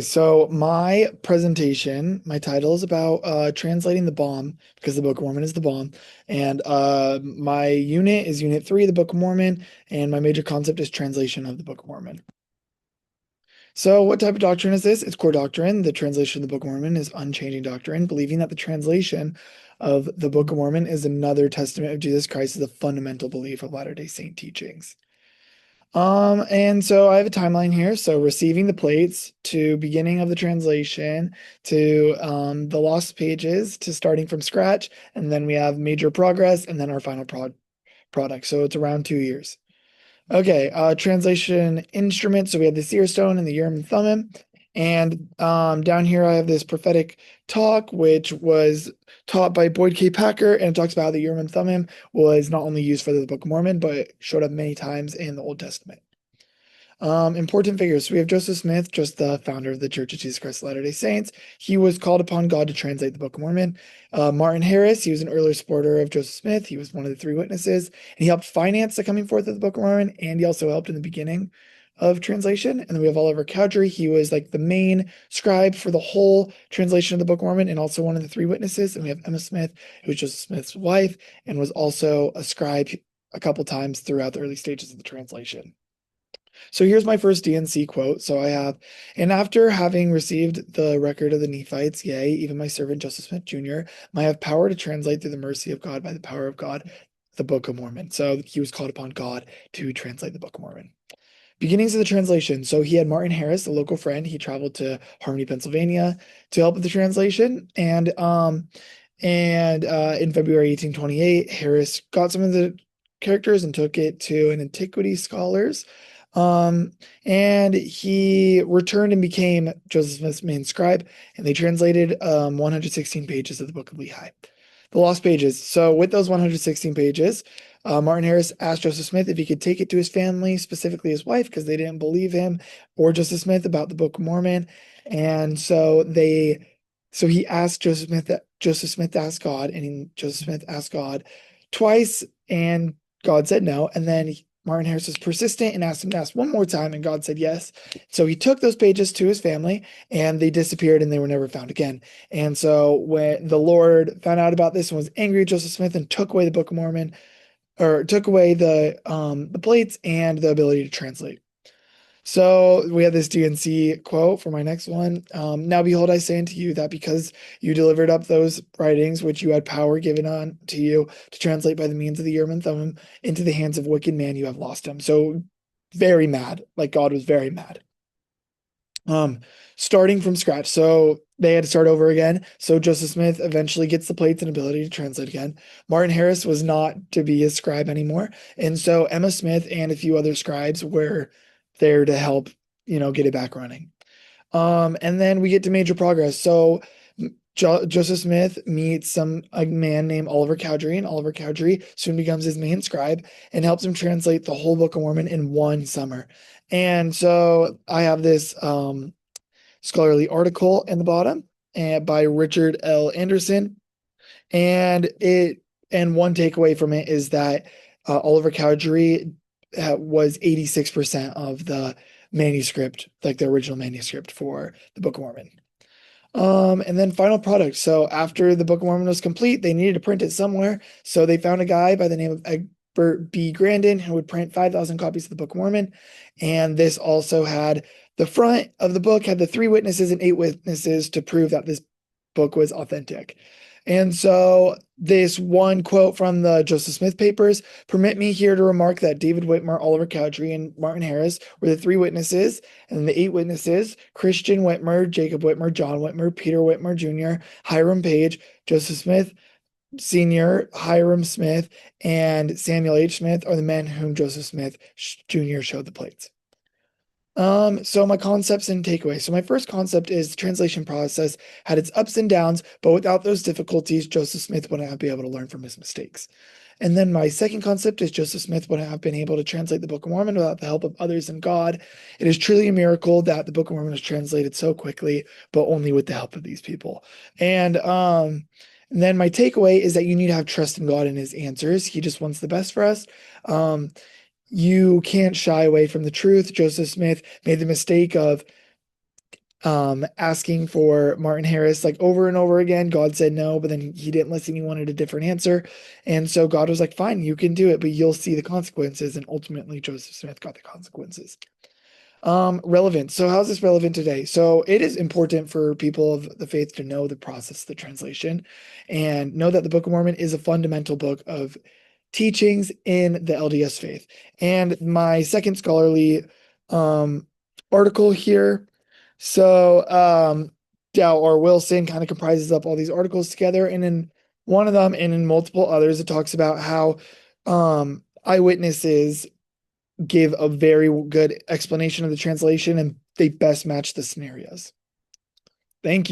So my presentation, my title is about translating the bomb because the Book of Mormon is the bomb, and my unit is Unit 3, the Book of Mormon, and my major concept is translation of the Book of Mormon. So what type of doctrine is this? It's core doctrine. The translation of the Book of Mormon is unchanging doctrine, believing that the translation of the Book of Mormon is another testament of Jesus Christ is a fundamental belief of Latter-day Saint teachings. And so I have a timeline here. So receiving the plates to beginning of the translation to the lost pages to starting from scratch, and then we have major progress and then our final product. So it's around 2 years. Okay, translation instrument. So we have the seer stone and the Urim and Thummim. And down here I have this prophetic talk, which was taught by Boyd K. Packer, and it talks about how the Urim and Thummim was not only used for the Book of Mormon, but showed up many times in the Old Testament. Important figures. So we have Joseph Smith, just the founder of the Church of Jesus Christ of Latter-day Saints. He was called upon God to translate the Book of Mormon. Martin Harris, he was an early supporter of Joseph Smith. He was one of the three witnesses, and he helped finance the coming forth of the Book of Mormon, and he also helped in the beginning of translation. And then we have Oliver Cowdery. He was like the main scribe for the whole translation of the Book of Mormon and also one of the three witnesses. And we have Emma Smith, who was Joseph Smith's wife and was also a scribe a couple times throughout the early stages of the translation. So here's my first DNC quote. So I have, and after having received the record of the Nephites, yea, even my servant Joseph Smith Jr., I have power to translate through the mercy of God by the power of God, the Book of Mormon. So he was called upon God to translate the Book of Mormon. Beginnings of the translation. So he had Martin Harris, a local friend. He traveled to Harmony, Pennsylvania to help with the translation. And in February 1828, Harris got some of the characters and took it to an antiquity scholars. And he returned and became Joseph Smith's main scribe, and they translated 116 pages of the Book of Lehi. The lost pages. So with those 116 pages, Martin Harris asked Joseph Smith if he could take it to his family, specifically his wife, because they didn't believe him or Joseph Smith about the Book of Mormon. And so he asked Joseph Smith asked God, and Joseph Smith asked God twice, and God said no. And then Martin Harris was persistent and asked him to ask one more time, and God said yes. So he took those pages to his family, and they disappeared, and they were never found again. And so when the Lord found out about this and was angry at Joseph Smith and took away the Book of Mormon, or took away the plates and the ability to translate. So we have this DNC quote for my next one. Now behold, I say unto you that because you delivered up those writings which you had power given on to you to translate by the means of the Urim and Thummim into the hands of wicked man, you have lost them. So very mad, like God was very mad. Starting from scratch. So they had to start over again. So Joseph Smith eventually gets the plates and ability to translate again. Martin Harris was not to be a scribe anymore. And so Emma Smith and a few other scribes were there to help, get it back running. And then we get to major progress. So Joseph Smith meets a man named Oliver Cowdery, and Oliver Cowdery soon becomes his main scribe and helps him translate the whole Book of Mormon in one summer. And so I have this scholarly article in the bottom by Richard L. Anderson, and one takeaway from it is that Oliver Cowdery was 86% of the manuscript, like the original manuscript for the Book of Mormon. And then final product. So after the Book of Mormon was complete, they needed to print it somewhere. So they found a guy by the name of Egbert B. Grandin who would print 5,000 copies of the Book of Mormon. And this also had the front of the book had the 3 witnesses and 8 witnesses to prove that this book was authentic. And so this one quote from the Joseph Smith papers, permit me here to remark that David Whitmer, Oliver Cowdery, and Martin Harris were the 3 witnesses, and the 8 witnesses, Christian Whitmer, Jacob Whitmer, John Whitmer, Peter Whitmer Jr., Hiram Page, Joseph Smith Sr., Hiram Smith, and Samuel H. Smith are the men whom Joseph Smith Jr. showed the plates. So my concepts and takeaways. So my first concept is the translation process had its ups and downs, but without those difficulties, Joseph Smith wouldn't be able to learn from his mistakes. And then my second concept is Joseph Smith wouldn't have been able to translate the Book of Mormon without the help of others and God. It is truly a miracle that the Book of Mormon was translated so quickly, but only with the help of these people. And then my takeaway is that you need to have trust in God and his answers. He just wants the best for us. You can't shy away from the truth. Joseph Smith made the mistake of asking for Martin Harris like over and over again. God said no, but then he didn't listen. He wanted a different answer. And so God was like, fine, you can do it, but you'll see the consequences. And ultimately, Joseph Smith got the consequences. Relevant. So how's this relevant today? So it is important for people of the faith to know the process of the translation and know that the Book of Mormon is a fundamental book of teachings in the LDS faith. And my second scholarly um, article here. So Dow or Wilson kind of comprises up all these articles together, and in one of them and in multiple others, it talks about how eyewitnesses give a very good explanation of the translation and they best match the scenarios. Thank you.